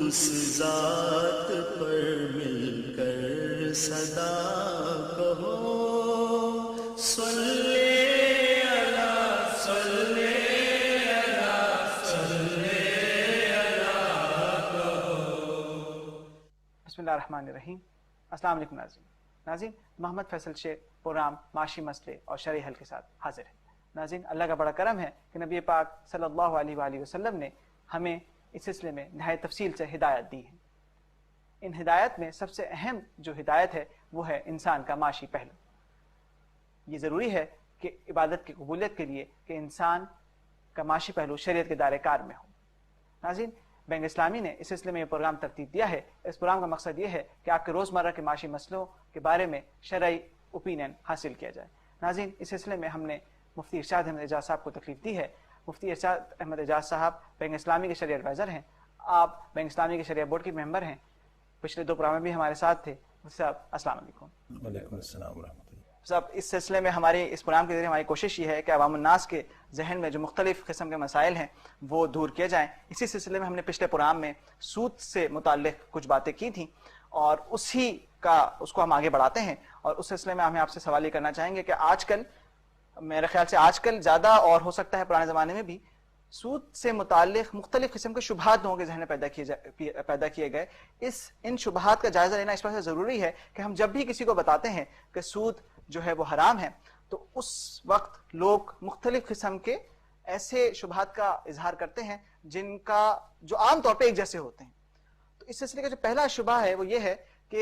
اس ذات پر مل کر صدا کہو، صلی بسم اللہ الرحمن الرحیم۔ السلام علیکم ناظرین، محمد فیصل شیخ پروگرام معاشی مسئلے اور شرعی حل کے ساتھ حاضر ہے۔ ناظرین، اللہ کا بڑا کرم ہے کہ نبی پاک صلی اللہ علیہ وآلہ وسلم نے ہمیں اس سلسلے میں نہایت تفصیل سے ہدایت دی ہے۔ ان ہدایت میں سب سے اہم جو ہدایت ہے وہ ہے انسان کا معاشی پہلو۔ یہ ضروری ہے کہ عبادت کی قبولیت کے لیے کہ انسان کا معاشی پہلو شریعت کے دائرۂ کار میں ہو۔ ناظرین، بینک اسلامی نے اس سلسلے میں یہ پروگرام ترتیب دیا ہے۔ اس پروگرام کا مقصد یہ ہے کہ آپ کے روزمرہ کے معاشی مسئلوں کے بارے میں شرعی اوپینین حاصل کیا جائے۔ ناظرین، اس سلسلے میں ہم نے مفتی ارشاد احمد اعجاز صاحب کو تکلیف دی ہے۔ مفتی ارشاد احمد اعجاز صاحب بینک اسلامی کے شرعی ایڈوائزر ہیں۔ آپ بینک اسلامی کے شرعیہ بورڈ کے ممبر ہیں، پچھلے 2 پروگرام میں بھی ہمارے ساتھ تھے۔ مفتی صاحب السلام علیکم۔ وعلیکم السلام ورحمۃ اللہ۔ صاحب، اس سلسلے میں ہماری اس پروگرام کے ذریعے ہماری کوشش یہ ہے کہ عوام الناس کے ذہن میں جو مختلف قسم کے مسائل ہیں وہ دور کیے جائیں۔ اسی سلسلے میں ہم نے پچھلے پروگرام میں سود سے متعلق کچھ باتیں کی تھیں اور اس کو ہم آگے بڑھاتے ہیں، اور اس سلسلے میں ہمیں آپ سے سوال یہ کرنا چاہیں گے کہ آج کل، میرے خیال سے آج کل زیادہ اور ہو سکتا ہے پرانے زمانے میں بھی، سود سے متعلق مختلف قسم کے شبہات لوگوں کے ذہن میں پیدا کیے گئے۔ ان شبہات کا جائزہ لینا اس وجہ سے ضروری ہے کہ ہم جب بھی کسی کو بتاتے ہیں کہ سود جو ہے وہ حرام ہے تو اس وقت لوگ مختلف قسم کے ایسے شبہات کا اظہار کرتے ہیں جو عام طور پہ ایک جیسے ہوتے ہیں۔ تو اس سلسلے کا جو پہلا شبہ ہے وہ یہ ہے کہ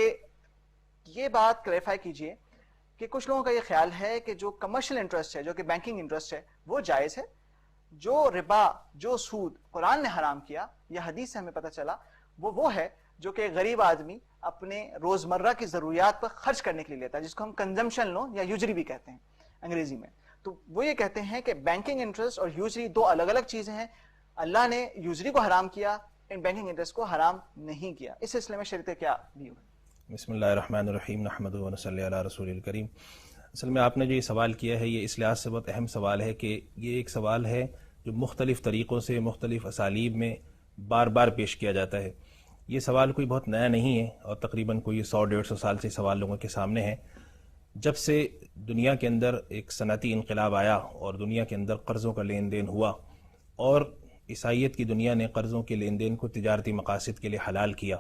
یہ بات کلیریفائی کیجئے کہ کچھ لوگوں کا یہ خیال ہے کہ جو کمرشل انٹرسٹ ہے، جو کہ بینکنگ انٹرسٹ ہے، وہ جائز ہے۔ جو ربا، جو سود قرآن نے حرام کیا یا حدیث سے ہمیں پتہ چلا، وہ ہے جو کہ غریب آدمی اپنے روزمرہ کی ضروریات پر خرچ کرنے کے لیے لیتا ہے، جس کو ہم کنزمپشن لون یا یوزری بھی کہتے ہیں انگریزی میں۔ تو وہ یہ کہتے ہیں کہ بینکنگ انٹرسٹ اور یوزری 2 الگ الگ چیزیں ہیں۔ اللہ نے یوزری کو حرام کیا، ان بینکنگ انٹرسٹ کو حرام نہیں کیا۔ اس سلسلے میں شریعت کیا بھی ہوئی؟ بسم اللہ الرحمن الرحیم، نحمدہ و نصلی علی رسول الکریم۔ اصل میں آپ نے جو یہ سوال کیا ہے، یہ اس لحاظ سے بہت اہم سوال ہے کہ یہ ایک سوال ہے جو مختلف طریقوں سے، مختلف اسالیب میں بار بار پیش کیا جاتا ہے۔ یہ سوال کوئی بہت نیا نہیں ہے اور تقریباً کوئی 100-150 سال سے سوال لوگوں کے سامنے ہے۔ جب سے دنیا کے اندر ایک صنعتی انقلاب آیا اور دنیا کے اندر قرضوں کا لین دین ہوا اور عیسائیت کی دنیا نے قرضوں کے لین دین کو تجارتی مقاصد کے لیے حلال کیا،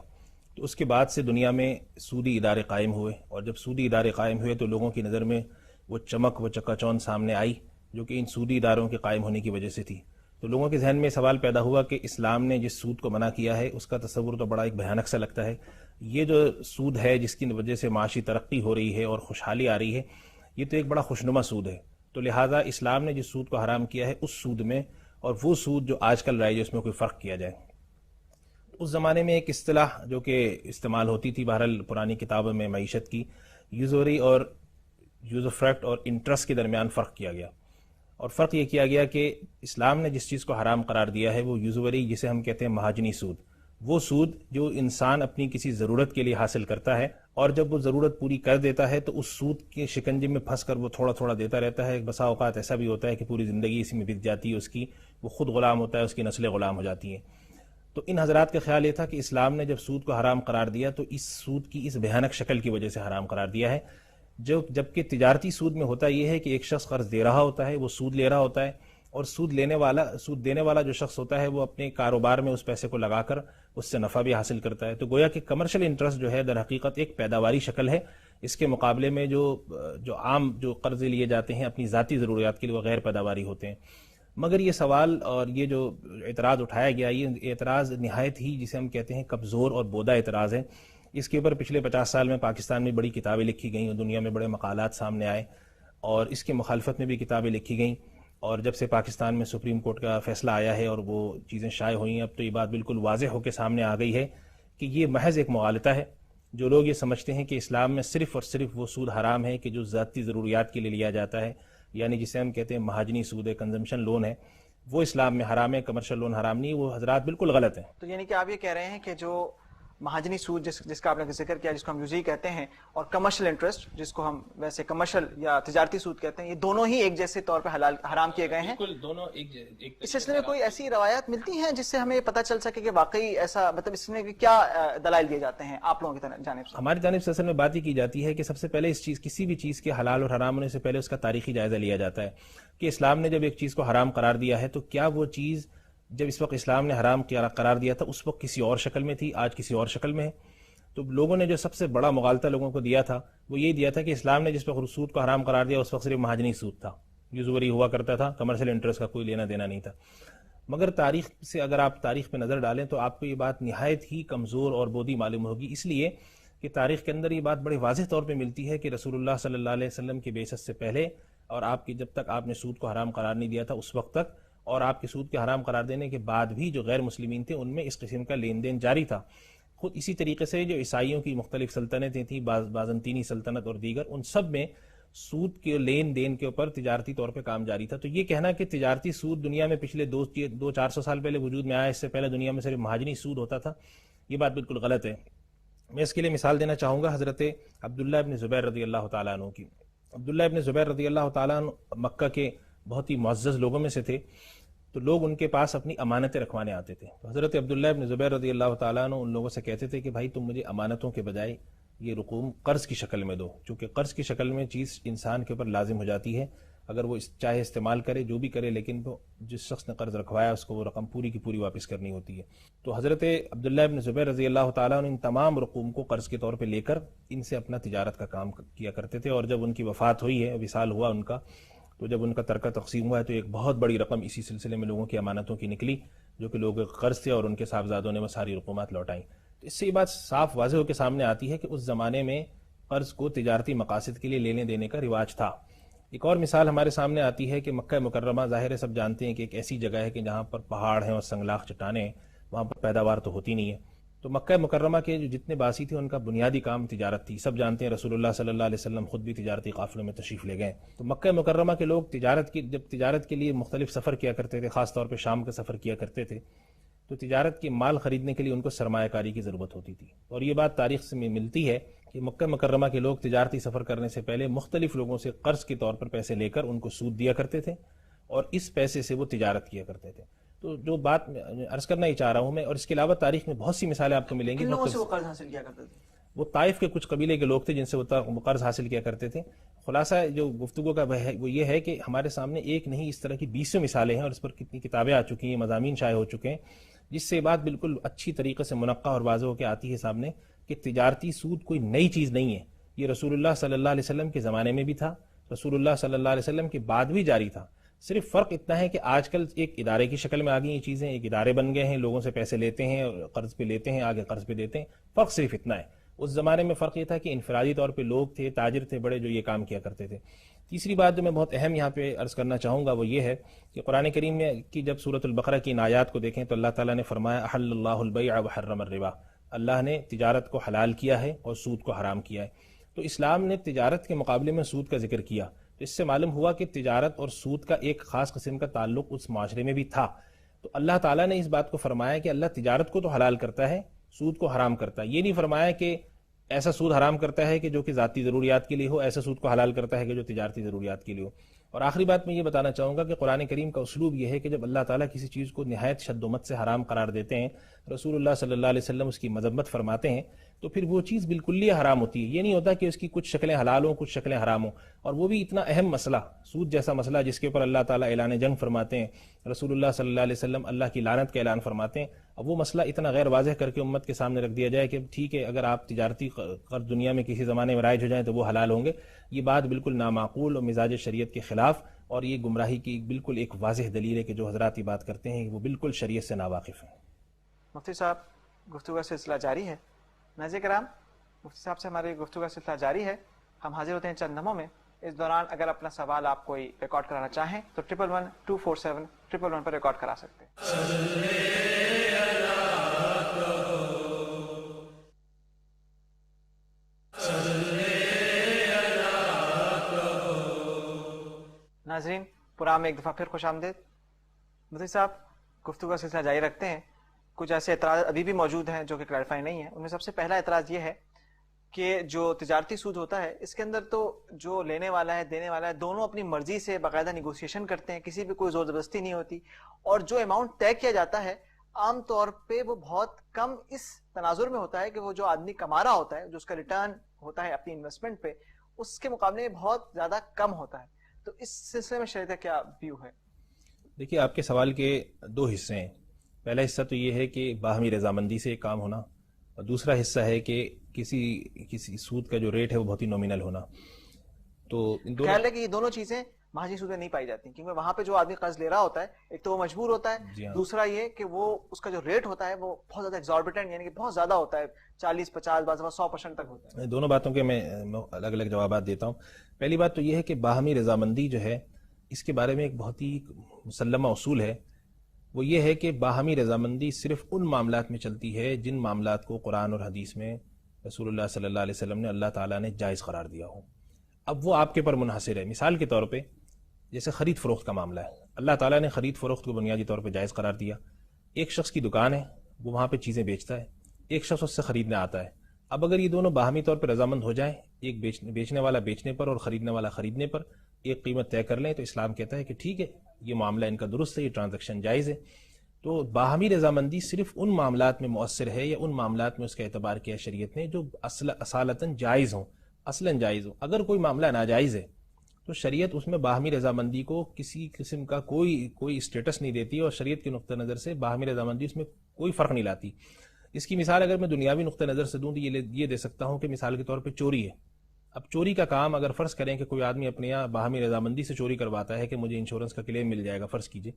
تو اس کے بعد سے دنیا میں سودی ادارے قائم ہوئے، اور جب سودی ادارے قائم ہوئے تو لوگوں کی نظر میں وہ چمک، وہ چکا چوند سامنے آئی جو کہ ان سودی اداروں کے قائم ہونے کی وجہ سے تھی۔ تو لوگوں کے ذہن میں سوال پیدا ہوا کہ اسلام نے جس سود کو منع کیا ہے اس کا تصور تو بڑا ایک بھیانک سا لگتا ہے۔ یہ جو سود ہے جس کی وجہ سے معاشی ترقی ہو رہی ہے اور خوشحالی آ رہی ہے، یہ تو ایک بڑا خوشنما سود ہے۔ تو لہٰذا اسلام نے جس سود کو حرام کیا ہے اس سود میں اور وہ سود جو آج کل رائج ہے اس میں کوئی فرق کیا جائے۔ اس زمانے میں ایک اصطلاح جو کہ استعمال ہوتی تھی بہرحال پرانی کتابوں میں معیشت کی، یوزوری اور یوزوفریکٹ اور انٹرسٹ کے درمیان فرق کیا گیا، اور فرق یہ کیا گیا کہ اسلام نے جس چیز کو حرام قرار دیا ہے وہ یوزوری، جسے ہم کہتے ہیں مہاجنی سود، وہ سود جو انسان اپنی کسی ضرورت کے لیے حاصل کرتا ہے اور جب وہ ضرورت پوری کر دیتا ہے تو اس سود کے شکنجے میں پھنس کر وہ تھوڑا تھوڑا دیتا رہتا ہے۔ بسا اوقات ایسا بھی ہوتا ہے کہ پوری زندگی اسی میں بیت جاتی ہے اس کی، وہ خود غلام ہوتا ہے، اس کی نسلیں غلام ہو جاتی ہیں۔ تو ان حضرات کا خیال یہ تھا کہ اسلام نے جب سود کو حرام قرار دیا تو اس سود کی اس بھیانک شکل کی وجہ سے حرام قرار دیا ہے، جبکہ تجارتی سود میں ہوتا یہ ہے کہ ایک شخص قرض دے رہا ہوتا ہے، وہ سود لے رہا ہوتا ہے، اور سود دینے والا جو شخص ہوتا ہے وہ اپنے کاروبار میں اس پیسے کو لگا کر اس سے نفع بھی حاصل کرتا ہے۔ تو گویا کہ کمرشل انٹرسٹ جو ہے در حقیقت ایک پیداواری شکل ہے، اس کے مقابلے میں جو عام جو قرض لیے جاتے ہیں اپنی ذاتی ضروریات کے لیے وہ غیر پیداواری ہوتے ہیں۔ مگر یہ سوال اور یہ جو اعتراض اٹھایا گیا، یہ اعتراض نہایت ہی جسے ہم کہتے ہیں کمزور اور بودا اعتراض ہے۔ اس کے اوپر پچھلے 50 سال میں پاکستان میں بڑی کتابیں لکھی گئیں اور دنیا میں بڑے مقالات سامنے آئے اور اس کے مخالفت میں بھی کتابیں لکھی گئیں، اور جب سے پاکستان میں سپریم کورٹ کا فیصلہ آیا ہے اور وہ چیزیں شائع ہوئی ہیں، اب تو یہ بات بالکل واضح ہو کے سامنے آ گئی ہے کہ یہ محض ایک مغالطہ ہے۔ جو لوگ یہ سمجھتے ہیں کہ اسلام میں صرف اور صرف وہ سود حرام ہے کہ جو ذاتی ضروریات کے لیے لیا جاتا ہے، یعنی جسے ہم کہتے ہیں مہاجنی سود ہے، کنزمپشن لون ہے، وہ اسلام میں حرام ہے، کمرشل لون حرام نہیں، وہ حضرات بالکل غلط ہیں۔ تو یعنی کہ آپ یہ کہہ رہے ہیں کہ جو مہاجنی سود جس کا آپ نے ذکر کیا، جس کو ہم یوزی کہتے ہیں، اور کمرشل انٹرسٹ جس کو ہم ویسے کمرشل یا تجارتی سود کہتے ہیں، یہ دونوں ہی ایک جیسے طور پہ حرام کیے گئے ہیں. بالکل دونوں ایک اس سلسلے میں کوئی ایسی روایات ملتی ہیں جس سے ہمیں پتہ چل سکے کہ واقعی ایسا، مطلب اس میں کیا دلائل دیے جاتے ہیں آپ لوگوں کی جانب سے؟ ہماری جانب سے اصل میں بات یہ کی جاتی ہے کہ سب سے پہلے اس چیز، کسی بھی چیز کے حلال اور حرام ہونے سے پہلے اس کا تاریخی جائزہ لیا جاتا ہے کہ اسلام نے جب ایک چیز کو حرام قرار دیا ہے تو کیا وہ چیز جب اس وقت اسلام نے حرام قرار دیا تھا اس وقت کسی اور شکل میں تھی، آج کسی اور شکل میں ہے. تو لوگوں نے جو سب سے بڑا مغالطہ لوگوں کو دیا تھا وہ یہی دیا تھا کہ اسلام نے جس وقت سود کو حرام قرار دیا اس وقت صرف مہاجنی سود تھا، یوزوری ہوا کرتا تھا، کمرشل انٹرسٹ کا کوئی لینا دینا نہیں تھا. مگر تاریخ سے اگر آپ تاریخ پہ نظر ڈالیں تو آپ کو یہ بات نہایت ہی کمزور اور بودی معلوم ہوگی، اس لیے کہ تاریخ کے اندر یہ بات بڑے واضح طور پہ ملتی ہے کہ رسول اللہ صلی اللہ علیہ وسلم کی بعثت سے پہلے اور آپ کی جب تک آپ نے سود کو حرام قرار نہیں دیا تھا اس وقت تک، اور آپ کے سود کے حرام قرار دینے کے بعد بھی جو غیر مسلمین تھے ان میں اس قسم کا لین دین جاری تھا. خود اسی طریقے سے جو عیسائیوں کی مختلف سلطنتیں تھیں، بازنطینی سلطنت اور دیگر، ان سب میں سود کے لین دین کے اوپر تجارتی طور پہ کام جاری تھا. تو یہ کہنا کہ تجارتی سود دنیا میں پچھلے 200-400 سال پہلے وجود میں آیا، اس سے پہلے دنیا میں صرف مہاجنی سود ہوتا تھا، یہ بات بالکل غلط ہے. میں اس کے لیے مثال دینا چاہوں گا حضرت عبداللہ ابن زبیر رضی اللہ تعالیٰ عنہ کی. عبداللہ ابن زبیر رضی اللہ تعالیٰ عنہ مکہ کے بہت ہی معزز لوگوں میں سے تھے، تو لوگ ان کے پاس اپنی امانتیں رکھوانے آتے تھے. تو حضرت عبداللہ ابن زبیر رضی اللہ تعالیٰ عنہ ان لوگوں سے کہتے تھے کہ بھائی تم مجھے امانتوں کے بجائے یہ رقوم قرض کی شکل میں دو، چونکہ قرض کی شکل میں چیز انسان کے اوپر لازم ہو جاتی ہے، اگر وہ چاہے استعمال کرے جو بھی کرے، لیکن وہ جس شخص نے قرض رکھوایا اس کو وہ رقم پوری کی پوری واپس کرنی ہوتی ہے. تو حضرت عبداللہ ابن زبیر رضی اللہ تعالیٰ عنہ ان تمام رقوم کو قرض کے طور پہ لے کر ان سے اپنا تجارت کا کام کیا کرتے تھے. اور جب ان کی وفات ہوئی ہے، وصال ہوا ان کا، تو جب ان کا ترکہ تقسیم ہوا ہے تو ایک بہت بڑی رقم اسی سلسلے میں لوگوں کی امانتوں کی نکلی، جو کہ لوگ قرض تھے، اور ان کے صاحبزادوں نے وہ ساری رقومات لوٹائیں. تو اس سے یہ بات صاف واضح ہو کے سامنے آتی ہے کہ اس زمانے میں قرض کو تجارتی مقاصد کے لیے لینے دینے کا رواج تھا. ایک اور مثال ہمارے سامنے آتی ہے کہ مکہ مکرمہ، ظاہر ہے سب جانتے ہیں کہ ایک ایسی جگہ ہے کہ جہاں پر پہاڑ ہیں اور سنگلاخ چٹانیں ہیں، وہاں پر پیداوار تو ہوتی نہیں ہے. تو مکہ مکرمہ کے جو جتنے باسی تھے ان کا بنیادی کام تجارت تھی. سب جانتے ہیں رسول اللہ صلی اللہ علیہ وسلم خود بھی تجارتی قافلوں میں تشریف لے گئے. تو مکہ مکرمہ کے لوگ جب تجارت کے لیے مختلف سفر کیا کرتے تھے، خاص طور پہ شام کا سفر کیا کرتے تھے، تو تجارت کے مال خریدنے کے لیے ان کو سرمایہ کاری کی ضرورت ہوتی تھی. اور یہ بات تاریخ سے ملتی ہے کہ مکہ مکرمہ کے لوگ تجارتی سفر کرنے سے پہلے مختلف لوگوں سے قرض کے طور پر پیسے لے کر ان کو سود دیا کرتے تھے، اور اس پیسے سے وہ تجارت کیا کرتے تھے. تو جو بات عرض کرنا ہی چاہ رہا ہوں میں، اور اس کے علاوہ تاریخ میں بہت سی مثالیں آپ کو ملیں گی. لوگوں سے وہ قرض حاصل کیا کرتے تھے؟ وہ طائف کے کچھ قبیلے کے لوگ تھے جن سے وہ قرض حاصل کیا کرتے تھے. خلاصہ جو گفتگو کا وہ یہ ہے کہ ہمارے سامنے ایک نہیں اس طرح کی 20 مثالیں ہیں، اور اس پر کتنی کتابیں آ چکی ہیں، مضامین شائع ہو چکے ہیں، جس سے بات بالکل اچھی طریقے سے منقع اور واضح ہو کے آتی ہے سامنے کہ تجارتی سود کوئی نئی چیز نہیں ہے. یہ رسول اللہ صلی اللہ علیہ وسلم کے زمانے میں بھی تھا، رسول اللہ صلی اللہ علیہ وسلم کے بعد بھی جاری تھا. صرف فرق اتنا ہے کہ آج کل ایک ادارے کی شکل میں آ گئی یہ چیزیں، ایک ادارے بن گئے ہیں، لوگوں سے پیسے لیتے ہیں، قرض پہ لیتے ہیں، آگے قرض پہ دیتے ہیں. فرق صرف اتنا ہے. اس زمانے میں فرق یہ تھا کہ انفرادی طور پہ لوگ تھے، تاجر تھے بڑے، جو یہ کام کیا کرتے تھے. تیسری بات جو میں بہت اہم یہاں پہ عرض کرنا چاہوں گا وہ یہ ہے کہ قرآن کریم میں کی جب سورۃ البقرہ کی ان آیات کو دیکھیں تو اللہ تعالیٰ نے فرمایا احل اللہ البیع وحرم الربا، اللہ نے تجارت کو حلال کیا ہے اور سود کو حرام کیا ہے. تو اسلام نے تجارت کے مقابلے میں سود کا ذکر کیا، تو اس سے معلوم ہوا کہ تجارت اور سود کا ایک خاص قسم کا تعلق اس معاشرے میں بھی تھا. تو اللہ تعالیٰ نے اس بات کو فرمایا کہ اللہ تجارت کو تو حلال کرتا ہے، سود کو حرام کرتا ہے. یہ نہیں فرمایا کہ ایسا سود حرام کرتا ہے کہ جو کہ ذاتی ضروریات کے لیے ہو، ایسا سود کو حلال کرتا ہے کہ جو تجارتی ضروریات کے لیے ہو. اور آخری بات میں یہ بتانا چاہوں گا کہ قرآن کریم کا اسلوب یہ ہے کہ جب اللہ تعالیٰ کسی چیز کو نہایت شد و مت سے حرام قرار دیتے ہیں، رسول اللہ صلی اللہ علیہ وسلم اس کی مذمت فرماتے ہیں، تو پھر وہ چیز بالکل ہی حرام ہوتی ہے. یہ نہیں ہوتا کہ اس کی کچھ شکلیں حلال ہوں، کچھ شکلیں حرام ہوں. اور وہ بھی اتنا اہم مسئلہ، سود جیسا مسئلہ جس کے اوپر اللہ تعالیٰ اعلان جنگ فرماتے ہیں، رسول اللہ صلی اللہ علیہ وسلم اللہ کی لعنت کا اعلان فرماتے ہیں. اب وہ مسئلہ اتنا غیر واضح کر کے امت کے سامنے رکھ دیا جائے کہ ٹھیک ہے اگر آپ تجارتی قرض دنیا میں کسی زمانے میں رائج ہو جائیں تو وہ حلال ہوں گے، یہ بات بالکل نامعقول اور مزاج شریعت کے خلاف، اور یہ گمراہی کی بالکل ایک واضح دلیل ہے کہ جو حضرات یہ بات کرتے ہیں وہ بالکل شریعت سے ناواقف ہیں. مفتی صاحب، گفتگو کا سلسلہ جاری ہے. ناظرین کرام، مفتی صاحب سے ہماری گفتگو کا سلسلہ جاری ہے. ہم حاضر ہوتے ہیں چند لمحوں میں. اس دوران اگر اپنا سوال آپ کوئی ریکارڈ کرانا چاہیں تو 111247 پر ریکارڈ کرا سکتے ہیں. ناظرین، پروگرام میں ایک دفعہ پھر خوش آمدید. مفتی صاحب، گفتگو کا سلسلہ جاری رکھتے ہیں. کچھ ایسے اعتراض ابھی بھی موجود ہیں جو کہ کلیریفائی نہیں ہیں. ان میں سب سے پہلا اعتراض یہ ہے کہ جو تجارتی سود ہوتا ہے اس کے اندر تو جو لینے والا ہے دینے والا ہے دونوں اپنی مرضی سے باقاعدہ نیگوسیشن کرتے ہیں, کسی بھی کوئی زور زبردستی نہیں ہوتی, اور جو اماؤنٹ طے کیا جاتا ہے عام طور پہ وہ بہت کم اس تناظر میں ہوتا ہے کہ وہ جو آدمی کما رہا ہوتا ہے, جو اس کا ریٹرن ہوتا ہے اپنی انویسٹمنٹ پہ, اس کے مقابلے میں بہت زیادہ کم ہوتا ہے. تو اس سلسلے میں شریعت کا کیا ویو ہے؟ دیکھیے آپ کے سوال کے دو حصے ہیں. پہلا حصہ تو یہ ہے کہ باہمی رضامندی سے کام ہونا, اور دوسرا حصہ ہے کہ کسی سود کا جو ریٹ ہے وہ بہت ہی نومینل ہونا. تو خیال ہے کہ یہ دونوں چیزیں ماہی سود میں نہیں پائی جاتی, کیونکہ وہاں پہ جو آدمی قرض لے رہا ہوتا ہے ایک تو وہ مجبور ہوتا ہے, دوسرا یہ کہ وہ اس کا جو ریٹ ہوتا ہے وہ بہت زیادہ ایگزاربیٹنٹ یعنی کہ بہت زیادہ ہوتا ہے, 40-50 بعض 100% تک ہوتا ہے. دونوں باتوں کے میں الگ الگ جوابات دیتا ہوں. پہلی بات تو یہ ہے کہ باہمی رضامندی جو ہے اس کے بارے میں ایک بہت ہی مسلمہ اصول ہے. وہ یہ ہے کہ باہمی رضامندی صرف ان معاملات میں چلتی ہے جن معاملات کو قرآن اور حدیث میں رسول اللہ صلی اللہ علیہ وسلم نے اللہ تعالیٰ نے جائز قرار دیا ہو. اب وہ آپ کے پر منحصر ہے. مثال کے طور پہ جیسے خرید فروخت کا معاملہ ہے, اللہ تعالیٰ نے خرید فروخت کو بنیادی طور پہ جائز قرار دیا. ایک شخص کی دکان ہے, وہ وہاں پہ چیزیں بیچتا ہے, ایک شخص اس سے خریدنے آتا ہے. اب اگر یہ دونوں باہمی طور پہ رضامند ہو جائیں, ایک بیچنے والا بیچنے پر اور خریدنے والا خریدنے پر ایک قیمت طے کر لیں, تو اسلام کہتا ہے کہ ٹھیک ہے, یہ معاملہ ان کا درست ہے, یہ ٹرانزیکشن جائز ہے. تو باہمی رضامندی صرف ان معاملات میں مؤثر ہے یا ان معاملات میں اس کا اعتبار کیا شریعت نے جو اصالتاً جائز ہوں, اصلاً جائز ہوں. اگر کوئی معاملہ ناجائز ہے تو شریعت اس میں باہمی رضامندی کو کسی قسم کا کوئی اسٹیٹس نہیں دیتی, اور شریعت کے نقطہ نظر سے باہمی رضامندی اس میں کوئی فرق نہیں لاتی. اس کی مثال اگر میں دنیاوی نقطہ نظر سے دوں تو یہ دے سکتا ہوں کہ مثال کے طور پہ چوری ہے. اب چوری کا کام اگر فرض کریں کہ کوئی آدمی اپنے یہاں باہمی رضامندی سے چوری کرواتا ہے کہ مجھے انشورنس کا کلیم مل جائے گا, فرض کیجئے,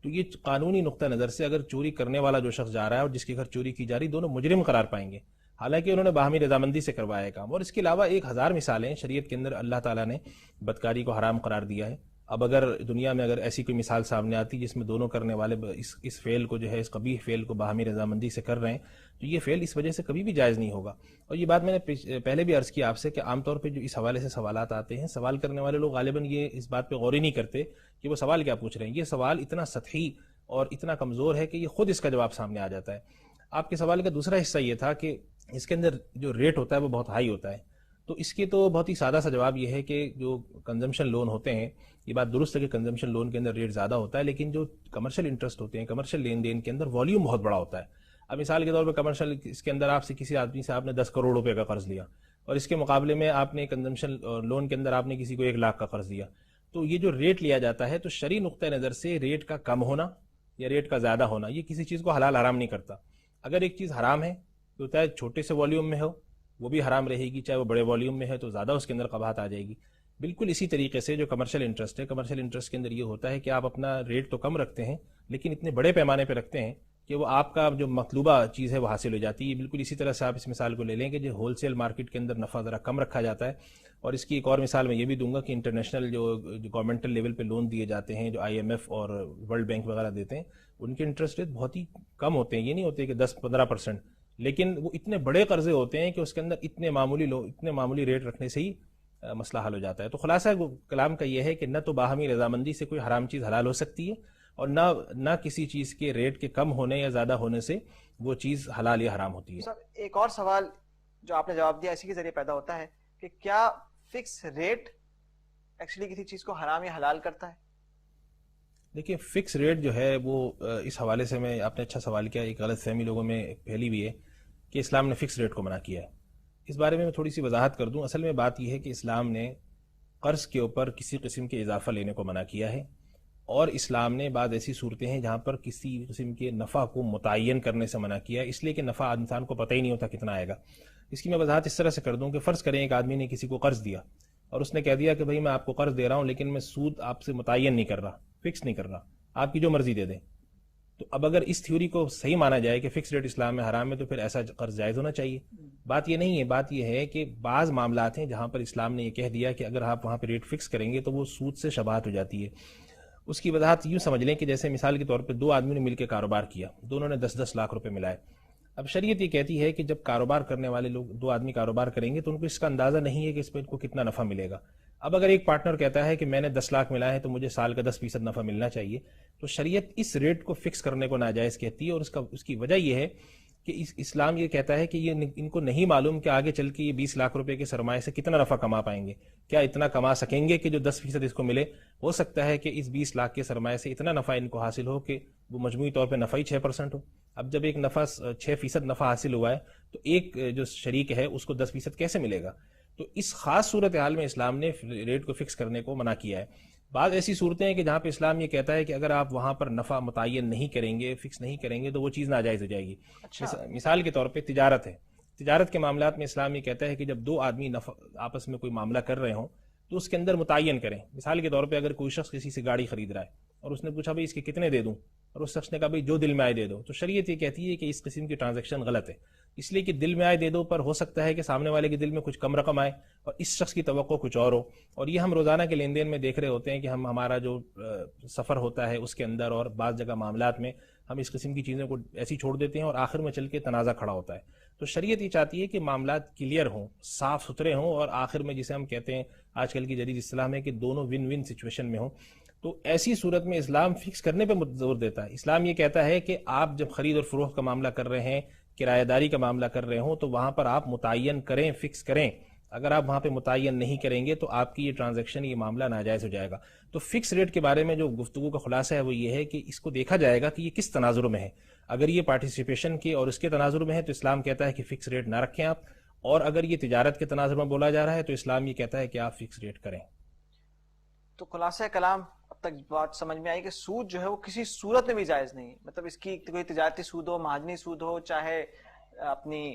تو یہ قانونی نقطہ نظر سے اگر چوری کرنے والا جو شخص جا رہا ہے اور جس کے گھر چوری کی جا رہی, دونوں مجرم قرار پائیں گے, حالانکہ انہوں نے باہمی رضامندی سے کروایا کام. اور اس کے علاوہ 1000 مثالیں شریعت کے اندر اللہ تعالیٰ نے بدکاری کو حرام قرار دیا ہے. اب اگر دنیا میں اگر ایسی کوئی مثال سامنے آتی جس میں دونوں کرنے والے اس فعل کو جو ہے, اس قبیح فعل کو باہمی رضامندی سے کر رہے ہیں, تو یہ فعل اس وجہ سے کبھی بھی جائز نہیں ہوگا. اور یہ بات میں نے پہلے بھی عرض کیا آپ سے کہ عام طور پہ جو اس حوالے سے سوالات آتے ہیں, سوال کرنے والے لوگ غالباً یہ اس بات پہ غور ہی نہیں کرتے کہ وہ سوال کیا پوچھ رہے ہیں. یہ سوال اتنا سطحی اور اتنا کمزور ہے کہ یہ خود اس کا جواب سامنے آ جاتا ہے. آپ کے سوال کا دوسرا حصہ یہ تھا کہ اس کے اندر جو ریٹ ہوتا ہے وہ بہت ہائی ہوتا ہے. تو اس کے تو بہت ہی سادہ سا جواب یہ ہے کہ جو کنزمپشن لون ہوتے ہیں, یہ بات درست ہے کہ کنزمپشن لون کے اندر ریٹ زیادہ ہوتا ہے, لیکن جو کمرشل انٹرسٹ ہوتے ہیں, کمرشل لین دین کے اندر والیوم بہت بڑا ہوتا ہے. اب مثال کے طور پہ کمرشل اس کے اندر آپ سے کسی آدمی سے آپ نے 10 کروڑ روپے کا قرض لیا, اور اس کے مقابلے میں آپ نے کنزمپشن لون کے اندر آپ نے کسی کو 1 لاکھ کا قرض دیا. تو یہ جو ریٹ لیا جاتا ہے, تو شرعی نقطہ نظر سے ریٹ کا کم ہونا یا ریٹ کا زیادہ ہونا یہ کسی چیز کو حلال حرام نہیں کرتا. اگر ایک چیز حرام ہے تو چاہے چھوٹے سے والیوم میں ہو وہ بھی حرام رہے گی, چاہے وہ بڑے والیوم میں ہے تو زیادہ اس کے اندر قباحت آ جائے گی. بالکل اسی طریقے سے جو کمرشل انٹرسٹ ہے, کمرشل انٹرسٹ کے اندر یہ ہوتا ہے کہ آپ اپنا ریٹ تو کم رکھتے ہیں لیکن اتنے بڑے پیمانے پہ رکھتے ہیں کہ وہ آپ کا جو مطلوبہ چیز ہے وہ حاصل ہو جاتی ہے. بالکل اسی طرح سے آپ اس مثال کو لے لیں کہ جو ہول سیل مارکیٹ کے اندر نفع ذرا کم رکھا جاتا ہے. اور اس کی ایک اور مثال میں یہ بھی دوں گا کہ انٹرنیشنل جو گورنمنٹل لیول پہ لون دیے جاتے ہیں, جو IMF اور ورلڈ بینک وغیرہ دیتے ہیں, ان کے انٹرسٹ ریٹ بہت ہی کم ہوتے ہیں. یہ نہیں ہوتے کہ 10-15%, لیکن وہ اتنے بڑے قرضے ہوتے ہیں کہ اس کے اندر اتنے معمولی ریٹ رکھنے سے ہی مسئلہ حل ہو جاتا ہے. تو خلاصہ کلام کا یہ ہے کہ نہ تو باہمی رضامندی سے کوئی حرام چیز حلال ہو سکتی ہے, اور نہ کسی چیز کے ریٹ کے کم ہونے یا زیادہ ہونے سے وہ چیز حلال یا حرام ہوتی ہے. ایک اور سوال جو آپ نے جواب دیا اسی کے ذریعے پیدا ہوتا ہے کہ کیا فکس ریٹ ایکچولی کسی چیز کو حرام یا حلال کرتا ہے؟ دیکھیے فکس ریٹ جو ہے وہ اس حوالے سے میں آپ نے اچھا سوال کیا. ایک غلط فہمی لوگوں میں پھیلی ہوئی ہے کہ اسلام نے فکس ریٹ کو منع کیا ہے. اس بارے میں تھوڑی سی وضاحت کر دوں. اصل میں بات یہ ہے کہ اسلام نے قرض کے اوپر کسی قسم کے اضافہ لینے کو منع کیا ہے, اور اسلام نے بعض ایسی صورتیں ہیں جہاں پر کسی قسم کے نفع کو متعین کرنے سے منع کیا ہے, اس لیے کہ نفع انسان کو پتہ ہی نہیں ہوتا کتنا آئے گا. اس کی میں وضاحت اس طرح سے کر دوں کہ فرض کریں ایک آدمی نے کسی کو قرض دیا اور اس نے کہہ دیا کہ بھائی میں آپ کو قرض دے رہا ہوں لیکن میں سود آپ سے متعین نہیں کر رہا, فکس نہیں کر رہا, آپ کی جو مرضی دے دیں. تو اب اگر اس تھیوری کو صحیح مانا جائے کہ فکس ریٹ اسلام میں حرام ہے تو پھر ایسا قرض جائز ہونا چاہیے. بات یہ نہیں ہے, بات یہ ہے کہ بعض معاملات ہیں جہاں پر اسلام نے یہ کہہ دیا کہ اگر آپ وہاں پہ ریٹ فکس کریں گے تو وہ سود سے شباہت ہو جاتی ہے. اس کی وضاحت یوں سمجھ لیں کہ جیسے مثال کے طور پہ 2 آدمی نے مل کے کاروبار کیا, دونوں نے 10-10 لاکھ روپے ملائے. اب شریعت یہ کہتی ہے کہ جب کاروبار کرنے والے لوگ 2 آدمی کاروبار کریں گے تو ان کو اس کا اندازہ نہیں ہے کہ اس پہ ان کو کتنا نفع ملے گا. اب اگر ایک پارٹنر کہتا ہے کہ میں نے 10 لاکھ ملائے ہیں تو مجھے سال کا 10% نفع ملنا چاہیے، تو شریعت اس ریٹ کو فکس کرنے کو ناجائز کہتی ہے، اور اس کی وجہ یہ ہے کہ اسلام یہ کہتا ہے کہ یہ ان کو نہیں معلوم کہ آگے چل کے یہ 20 لاکھ روپے کے سرمایے سے کتنا نفع کما پائیں گے، کیا اتنا کما سکیں گے کہ جو 10% اس کو ملے. ہو سکتا ہے کہ اس 20 لاکھ کے سرمایے سے اتنا نفع ان کو حاصل ہو کہ وہ مجموعی طور پہ نفع ہی 6% ہو. اب جب ایک نفع 6% نفع حاصل ہوا ہے تو ایک جو شریک ہے اس کو 10% کیسے ملے گا؟ تو اس خاص صورتحال میں اسلام نے ریٹ کو فکس کرنے کو منع کیا ہے. بعض ایسی صورتیں ہیں کہ جہاں پہ اسلام یہ کہتا ہے کہ اگر آپ وہاں پر نفع متعین نہیں کریں گے، فکس نہیں کریں گے، تو وہ چیز ناجائز ہو جائے گی. مثال کے طور پہ تجارت ہے. تجارت کے معاملات میں اسلام یہ کہتا ہے کہ جب دو آدمی آپس میں کوئی معاملہ کر رہے ہوں تو اس کے اندر متعین کریں. مثال کے طور پہ اگر کوئی شخص کسی سے گاڑی خرید رہا ہے اور اس نے پوچھا بھائی اس کے کتنے دے دوں، اور اس شخص نے کہا بھائی جو دل میں آئے دے دو، تو شریعت یہ کہتی ہے کہ اس قسم کی ٹرانزیکشن غلط ہے، اس لیے کہ دل میں آئے دے دو پر ہو سکتا ہے کہ سامنے والے کے دل میں کچھ کم رقم آئے اور اس شخص کی توقع کچھ اور ہو. اور یہ ہم روزانہ کے لین دین میں دیکھ رہے ہوتے ہیں کہ ہمارا جو سفر ہوتا ہے اس کے اندر اور بعض جگہ معاملات میں ہم اس قسم کی چیزوں کو ایسی چھوڑ دیتے ہیں اور آخر میں چل کے تنازع کھڑا ہوتا ہے. تو شریعت یہ چاہتی ہے کہ معاملات کلیئر ہوں، صاف ستھرے ہوں، اور آخر میں جسے ہم کہتے ہیں آج کل کی جدید اصطلاح میں کہ دونوں ون ون سچویشن میں ہوں. تو ایسی صورت میں اسلام فکس کرنے پہ زور دیتا ہے. اسلام یہ کہتا ہے کہ آپ جب خرید اور فروخت کا معاملہ کر رہے ہیں، کرایہ داری کا معاملہ کر رہے ہوں، تو وہاں پر آپ متعین کریں، فکس کریں. اگر آپ وہاں پہ متعین نہیں کریں گے تو آپ کی یہ ٹرانزیکشن، یہ معاملہ ناجائز ہو جائے گا. تو فکس ریٹ کے بارے میں جو گفتگو کا خلاصہ ہے وہ یہ ہے کہ اس کو دیکھا جائے گا کہ یہ کس تناظر میں ہے. اگر یہ پارٹیسپیشن کے اور اس کے تناظر میں ہے تو اسلام کہتا ہے کہ فکس ریٹ نہ رکھیں آپ، اور اگر یہ تجارت کے تناظر میں بولا جا رہا ہے تو اسلام یہ کہتا ہے کہ آپ فکس ریٹ کریں. تو خلاصہ کلام اب تک بات سمجھ میں آئی کہ سود جو ہے وہ کسی صورت میں بھی جائز نہیں. مطلب اس کی کوئی تجارتی سود ہو، مہاجنی سود ہو، چاہے اپنی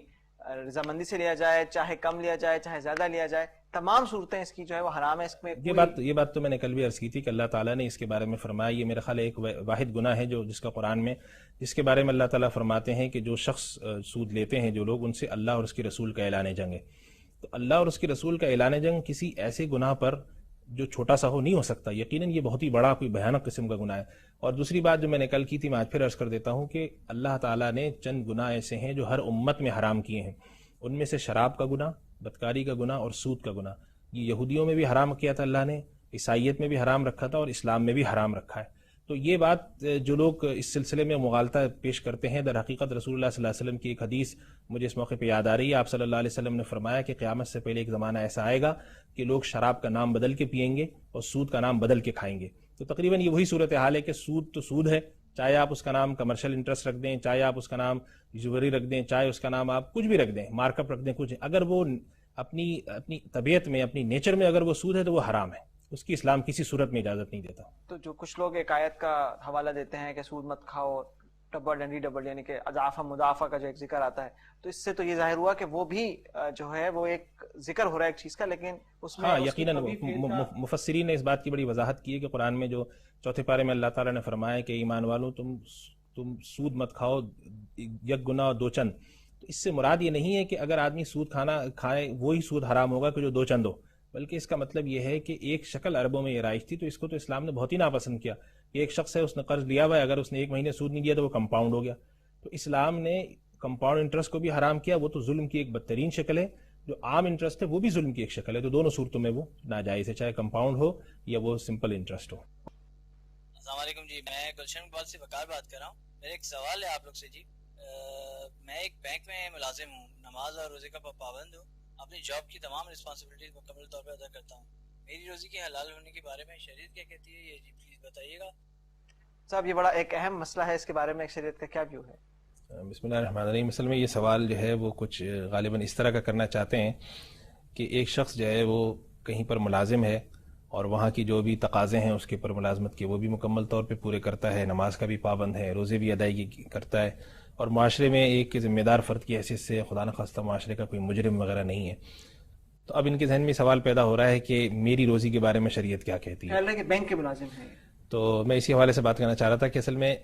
رضامندی سے لیا جائے، چاہے کم لیا جائے، چاہے زیادہ لیا جائے، تمام صورتیں اس کی جو ہے وہ حرام ہے. اس میں یہ بات تو میں نے کل بھی عرض کی تھی کہ اللہ تعالیٰ نے اس کے بارے میں فرمایا. یہ میرا خیال ایک واحد گناہ ہے جس کا قرآن میں، جس کے بارے میں اللہ تعالیٰ فرماتے ہیں کہ جو شخص سود لیتے ہیں جو لوگ، ان سے اللہ اور اس کے رسول کا اعلان جنگ ہے. تو اللہ اور اس کے رسول کا اعلان جنگ کسی ایسے گناہ پر جو چھوٹا سا ہو نہیں ہو سکتا. یقیناً یہ بہت ہی بڑا کوئی بھیانک قسم کا گناہ ہے. اور دوسری بات جو میں نے کل کی تھی میں آج پھر عرض کر دیتا ہوں کہ اللہ تعالیٰ نے چند گناہ ایسے ہیں جو ہر امت میں حرام کیے ہیں. ان میں سے شراب کا گناہ، بدکاری کا گناہ اور سود کا گناہ. یہ یہودیوں میں بھی حرام کیا تھا اللہ نے، عیسائیت میں بھی حرام رکھا تھا، اور اسلام میں بھی حرام رکھا ہے. تو یہ بات جو لوگ اس سلسلے میں مغالطہ پیش کرتے ہیں، در حقیقت رسول اللہ صلی اللہ علیہ وسلم کی ایک حدیث مجھے اس موقع پہ یاد آ رہی ہے. آپ صلی اللہ علیہ وسلم نے فرمایا کہ قیامت سے پہلے ایک زمانہ ایسا آئے گا کہ لوگ شراب کا نام بدل کے پئیں گے اور سود کا نام بدل کے کھائیں گے. تو تقریباً یہ وہی صورتحال ہے کہ سود تو سود ہے، چاہے آپ اس کا نام کمرشل انٹرسٹ رکھ دیں، چاہے آپ اس کا نام جوری رکھ دیں، چاہے اس کا نام آپ کچھ بھی رکھ دیں، مارک اپ رکھ دیں، کچھ. اگر وہ اپنی طبیعت میں، اپنی نیچر میں اگر وہ سود ہے تو وہ حرام ہے، اس کی اسلام کسی صورت میں اجازت نہیں دیتا. تو جو کچھ لوگ ایک آیت کا حوالہ دیتے ہیں کہ سود مت کھاؤ، ڈبل اینڈ ڈبل، یعنی کہ اضافہ مضافہ کا جو ایک ذکر آتا ہے، تو اس سے تو یہ ظاہر ہوا کہ وہ بھی جو ہے وہ ایک ذکر ہو رہا ہے ایک چیز کا، لیکن اس میں یقیناً مفسرین نے اس بات کی بڑی وضاحت کی ہے کہ قرآن میں جو چوتھے پارے میں اللہ تعالیٰ نے فرمایا کہ ایمان والوں تم سود مت کھاؤ، یک گناہ دو چند. تو اس سے مراد یہ نہیں ہے کہ اگر آدمی سود کھائے وہی سود حرام ہوگا کہ جو دو چند ہو، بلکہ اس کا مطلب یہ ہے کہ ایک شکل عربوں میں یہ رائج تھی، تو اس کو تو اسلام نے بہت ہی ناپسند کیا کہ ایک شخص ہے، اس نے قرض لیا ہوا ہے، اگر اس نے 1 مہینے سود نہیں دیا تو وہ کمپاؤنڈ ہو گیا. تو اسلام نے کمپاؤنڈ انٹرسٹ کو بھی حرام کیا. وہ تو ظلم کی ایک بدترین شکل ہے. جو عام انٹرسٹ ہے وہ بھی ظلم کی ایک شکل ہے. تو دونوں صورتوں میں وہ ناجائز ہے، چاہے کمپاؤنڈ ہو یا وہ سمپل انٹرسٹ ہو. السلام علیکم جی، میں گلشن اقبال سے وقار بات کر رہا ہوں. میرا ایک سوال ہے آپ لوگ سے جی. میں ایک بینک میں ملازم ہوں، نماز اور روزے کا پابند ہوں، اپنی جاب کی تمام رسپانسبلٹیز مکمل طور پر ادا کرتا ہوں. میری روزی کے حلال ہونے کے بارے میں شریعت کیا کہتی ہے، یہ جی پلیز بتائیے گا. صاحب یہ بڑا ایک اہم مسئلہ ہے، اس کے بارے میں شریعت کا کیا ویو ہے؟ بسم اللہ الرحمن الرحیم. اصل میں یہ سوال جو ہے وہ کچھ غالباً اس طرح کا کرنا چاہتے ہیں کہ ایک شخص جو ہے وہ کہیں پر ملازم ہے اور وہاں کی جو بھی تقاضے ہیں اس کے پر ملازمت کے وہ بھی مکمل طور پہ پورے کرتا ہے، نماز کا بھی پابند ہے، روزے بھی ادائیگی کرتا ہے، اور معاشرے میں ایک ذمہ دار فرد کی حیثیت سے خدا نخواستہ معاشرے کا کوئی مجرم وغیرہ نہیں ہے. تو اب ان کے ذہن میں سوال پیدا ہو رہا ہے کہ میری روزی کے بارے میں شریعت کیا کہتی ہے. کہ بینک کے ملازم ہیں. تو میں اسی حوالے سے بات کرنا چاہ رہا تھا کہ اصل میں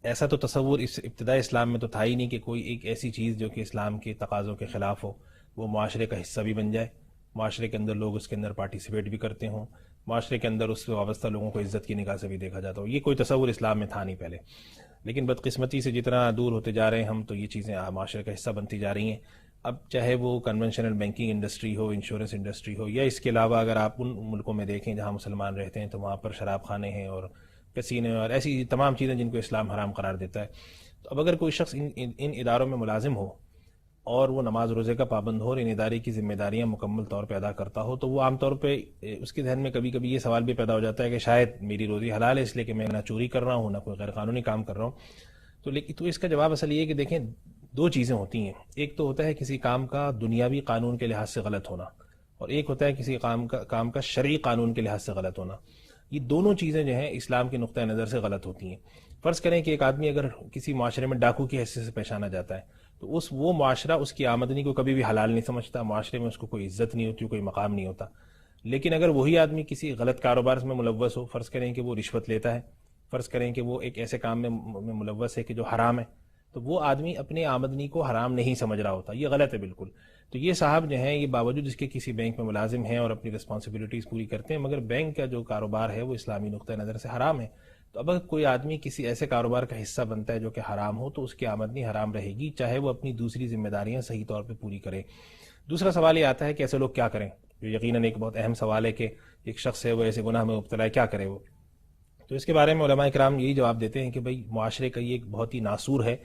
ایسا تو تصور اس ابتدائی اسلام میں تو تھا ہی نہیں کہ کوئی ایک ایسی چیز جو کہ اسلام کے تقاضوں کے خلاف ہو وہ معاشرے کا حصہ بھی بن جائے، معاشرے کے اندر لوگ اس کے اندر پارٹیسپیٹ بھی کرتے ہوں، معاشرے کے اندر اس سے وابستہ لوگوں کو عزت کی نگاہ سے بھی دیکھا جاتا ہو. یہ کوئی تصور اسلام میں تھا نہیں پہلے، لیکن بدقسمتی سے جتنا دور ہوتے جا رہے ہیں ہم تو یہ چیزیں معاشرے کا حصہ بنتی جا رہی ہیں. اب چاہے وہ کنونشنل بینکنگ انڈسٹری ہو، انشورنس انڈسٹری ہو، یا اس کے علاوہ اگر آپ ان ملکوں میں دیکھیں جہاں مسلمان رہتے ہیں تو وہاں پر شراب خانے ہیں اور کسینے اور ایسی تمام چیزیں جن کو اسلام حرام قرار دیتا ہے. تو اب اگر کوئی شخص ان اداروں میں ملازم ہو اور وہ نماز روزے کا پابند ہو اور ان ادارے کی ذمہ داریاں مکمل طور پہ ادا کرتا ہو، تو وہ عام طور پہ اس کے ذہن میں کبھی کبھی یہ سوال بھی پیدا ہو جاتا ہے کہ شاید میری روزی حلال ہے اس لیے کہ میں نہ چوری کر رہا ہوں نہ کوئی غیر قانونی کام کر رہا ہوں. تو اس کا جواب اصل یہ ہے کہ دیکھیں، دو چیزیں ہوتی ہیں. ایک تو ہوتا ہے کسی کام کا دنیاوی قانون کے لحاظ سے غلط ہونا، اور ایک ہوتا ہے کسی کام کا شرعی قانون کے لحاظ سے غلط ہونا. یہ دونوں چیزیں جو ہیں اسلام کے نقطہ نظر سے غلط ہوتی ہیں. فرض کریں کہ ایک آدمی اگر کسی معاشرے میں ڈاکو کی حیثیت سے پیش آنا جاتا ہے تو وہ معاشرہ اس کی آمدنی کو کبھی بھی حلال نہیں سمجھتا، معاشرے میں اس کو کوئی عزت نہیں ہوتی، کوئی مقام نہیں ہوتا. لیکن اگر وہی آدمی کسی غلط کاروبار میں ملوث ہو، فرض کریں کہ وہ رشوت لیتا ہے، فرض کریں کہ وہ ایک ایسے کام میں ملوث ہے کہ جو حرام ہے، تو وہ آدمی اپنے آمدنی کو حرام نہیں سمجھ رہا ہوتا. یہ غلط ہے بالکل. تو یہ صاحب جو ہیں، یہ باوجود اس کے کسی بینک میں ملازم ہیں اور اپنی رسپانسبلٹیز پوری کرتے ہیں، مگر بینک کا جو کاروبار ہے وہ اسلامی نقطہ نظر سے حرام ہے. تو اب اگر کوئی آدمی کسی ایسے کاروبار کا حصہ بنتا ہے جو کہ حرام ہو، تو اس کی آمدنی حرام رہے گی، چاہے وہ اپنی دوسری ذمہ داریاں صحیح طور پہ پوری کرے. دوسرا سوال یہ آتا ہے کہ ایسے لوگ کیا کریں، جو یقیناً ایک بہت اہم سوال ہے کہ ایک شخص ہے وہ ایسے گناہ میں مبتلا ہے، کیا کرے وہ. تو اس کے بارے میں علماء کرام یہی جواب دیتے ہیں کہ بھائی معاشرے کا یہ ایک بہت ہی ناسور ہے،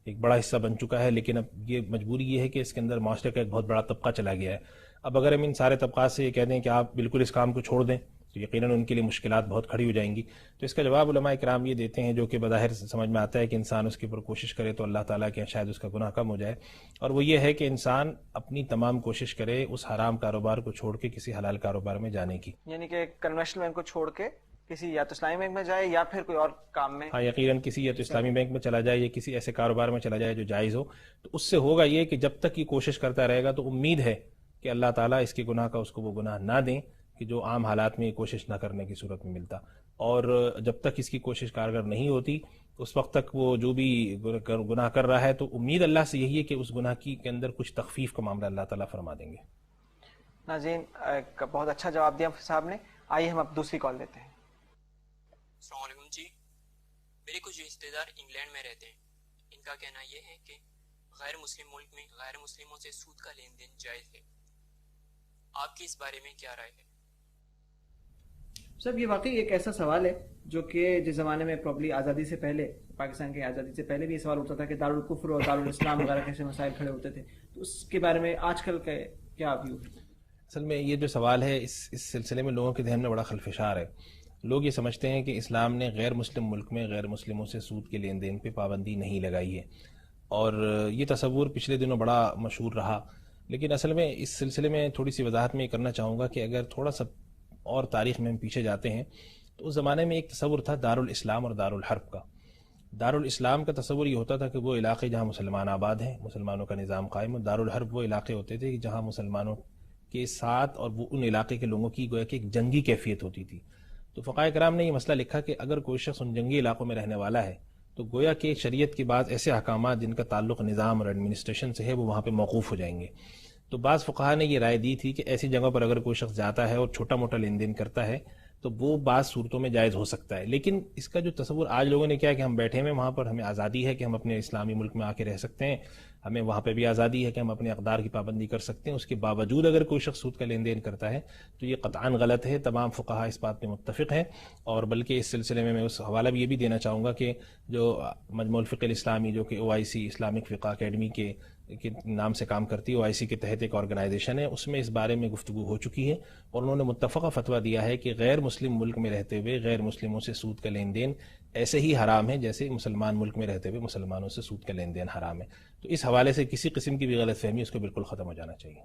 ایک بڑا حصہ بن چکا ہے، لیکن اب یہ مجبوری یہ ہے کہ اس کے اندر معاشرے کا ایک بہت بڑا طبقہ چلا گیا ہے. اب اگر ہم ان سارے طبقات سے یہ کہہ دیں کہ آپ بالکل اس کام کو چھوڑ دیں تو یقیناً ان کے لیے مشکلات بہت کھڑی ہو جائیں گی. تو اس کا جواب علماء کرام یہ دیتے ہیں، جو کہ بظاہر سمجھ میں آتا ہے کہ انسان اس کے اوپر کوشش کرے تو اللہ تعالیٰ کے شاید اس کا گناہ کم ہو جائے، اور وہ یہ ہے کہ انسان اپنی تمام کوشش کرے اس حرام کاروبار کو چھوڑ کے کسی حلال کاروبار میں جانے کی. یعنی کہ کنونشنل بینک کو چھوڑ کے کسی یا تو اسلامی بینک میں جائے یا پھر کوئی اور کام میں. ہاں، یقیناً کسی یا تو اسلامی بینک میں چلا جائے یا کسی ایسے کاروبار میں چلا جائے جو جائز ہو. تو اس سے ہوگا یہ کہ جب تک یہ کوشش کرتا رہے گا تو امید ہے کہ اللہ تعالیٰ اس کے گناہ کا اس کو وہ گناہ نہ دیں کہ جو عام حالات میں یہ کوشش نہ کرنے کی صورت میں ملتا. اور جب تک اس کی کوشش کارگر نہیں ہوتی اس وقت تک وہ جو بھی گناہ کر رہا ہے تو امید اللہ سے یہی ہے کہ اس گناہ کے اندر کچھ تخفیف کا معاملہ اللہ تعالیٰ فرما دیں گے. ناظرین، بہت اچھا جواب دیا صاحب نے. آئیے ہم اب دوسری کال لیتے ہیں. السلام علیکم جی. میرے کچھ رشتے دار انگلینڈ میں رہتے ہیں. ان کا کہنا یہ ہے کہ غیر مسلم ملک میں غیر مسلموں سے سود کا لین دین جائز ہے. آپ کی اس بارے میں کیا رائے ہے؟ سب یہ واقعی ایک ایسا سوال ہے جو کہ جس زمانے میں پرابلی آزادی سے پہلے، پاکستان کی آزادی سے پہلے بھی یہ سوال اٹھتا تھا کہ دارالکفر اور دارالاسلام وغیرہ کیسے مسائل کھڑے ہوتے تھے. تو اس کے بارے میں آج کل کا کیا ویو؟ اصل میں یہ جو سوال ہے اس سلسلے میں لوگوں کے ذہن میں بڑا خلفشار ہے. لوگ یہ سمجھتے ہیں کہ اسلام نے غیر مسلم ملک میں غیر مسلموں سے سود کے لین دین پہ پابندی نہیں لگائی ہے، اور یہ تصور پچھلے دنوں بڑا مشہور رہا. لیکن اصل میں اس سلسلے میں تھوڑی سی وضاحت میں یہ کرنا چاہوں گا کہ اگر تھوڑا سا اور تاریخ میں ہم پیچھے جاتے ہیں تو اس زمانے میں ایک تصور تھا دارالاسلام اور دارالحرب کا. دارالاسلام کا تصور یہ ہوتا تھا کہ وہ علاقے جہاں مسلمان آباد ہیں، مسلمانوں کا نظام قائم، اور دارالحرب وہ علاقے ہوتے تھے جہاں مسلمانوں کے ساتھ اور وہ ان علاقے کے لوگوں کی گویا کہ ایک جنگی کیفیت ہوتی تھی. تو فقہاء کرام نے یہ مسئلہ لکھا کہ اگر کوئی شخص ان جنگی علاقوں میں رہنے والا ہے تو گویا کہ شریعت کے بعض ایسے احکامات جن کا تعلق نظام اور ایڈمنسٹریشن سے ہے وہ وہاں پہ موقوف ہو جائیں گے. تو بعض فقہاء نے یہ رائے دی تھی کہ ایسی جگہوں پر اگر کوئی شخص جاتا ہے اور چھوٹا موٹا لین دین کرتا ہے تو وہ بعض صورتوں میں جائز ہو سکتا ہے. لیکن اس کا جو تصور آج لوگوں نے کیا کہ ہم بیٹھے ہوئے وہاں پر ہمیں آزادی ہے کہ ہم اپنے اسلامی ملک میں آ کے رہ سکتے ہیں، ہمیں وہاں پہ بھی آزادی ہے کہ ہم اپنے اقدار کی پابندی کر سکتے ہیں، اس کے باوجود اگر کوئی شخص سود کا لین دین کرتا ہے تو یہ قطعاً غلط ہے. تمام فقہاء اس بات پہ متفق ہیں. اور بلکہ اس سلسلے میں اس حوالہ بھی یہ بھی دینا چاہوں گا کہ جو مجموع الفقہ الاسلامی جو کہ OIC اسلامک فقہ اکیڈمی کے نام سے کام کرتی ہے، OIC کے تحت ایک آرگنائزیشن ہے، اس میں اس بارے میں گفتگو ہو چکی ہے اور انہوں نے متفقہ فتویٰ دیا ہے کہ غیر مسلم ملک میں رہتے ہوئے غیر مسلموں سے سود کا لین دین ایسے ہی حرام ہے جیسے مسلمان ملک میں رہتے ہوئے مسلمانوں سے سود کا لین دین حرام ہے. تو اس حوالے سے کسی قسم کی بھی غلط فہمی اس کو بالکل ختم ہو جانا چاہیے.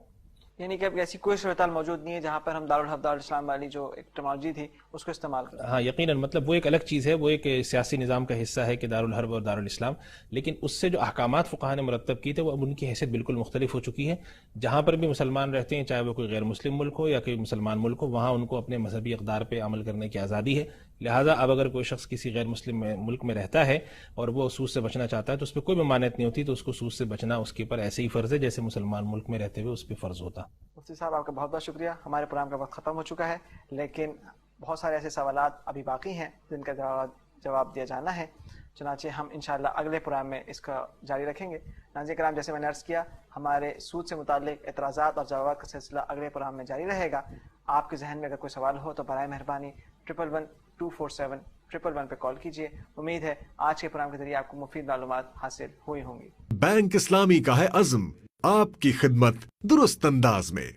یعنی کہ اب ایسی کوئی صورتحال موجود نہیں ہے جہاں پر ہم دارالحرب دارالاسلام والی جو ایک ٹیکنالوجی تھی اس کو استعمال کریں. ہاں یقیناً، مطلب وہ ایک الگ چیز ہے، وہ ایک سیاسی نظام کا حصہ ہے کہ دارالحرب اور دارالاسلام، لیکن اس سے جو احکامات فقہاء نے مرتب کیے تھے وہ اب ان کی حیثیت بالکل مختلف ہو چکی ہے. جہاں پر بھی مسلمان رہتے ہیں، چاہے وہ کوئی غیر مسلم ملک ہو یا کوئی مسلمان ملک ہو، وہاں ان کو اپنے مذہبی اقدار پہ عمل کرنے کی آزادی ہے. لہٰذا اب اگر کوئی شخص کسی غیر مسلم ملک میں رہتا ہے اور وہ سود سے بچنا چاہتا ہے تو اس پہ کوئی ممانعت نہیں ہوتی، تو اس کو سود سے بچنا اس کے اوپر ایسے ہی فرض ہے جیسے مسلمان ملک میں رہتے ہوئے اس پہ فرض ہوتا. مفتی صاحب آپ کا بہت بہت شکریہ. ہمارے پروگرام کا وقت ختم ہو چکا ہے، لیکن بہت سارے ایسے سوالات ابھی باقی ہیں جن کا جواب جواب دیا جانا ہے. چنانچہ ہم انشاءاللہ اگلے پروگرام میں اس کا جاری رکھیں گے. ناظرین کرام، جیسے میں نے عرض کیا، ہمارے سود سے متعلق اعتراضات اور جوابات کا سلسلہ اگلے پروگرام میں جاری رہے گا. آپ کے ذہن میں اگر کوئی سوال ہو تو برائے مہربانی 111-247-111 پہ کال کیجیے. امید ہے آج کے پروگرام کے ذریعے آپ کو مفید معلومات حاصل ہوئی ہوں گی. بینک اسلامی کا ہے عزم آپ کی خدمت درست انداز میں.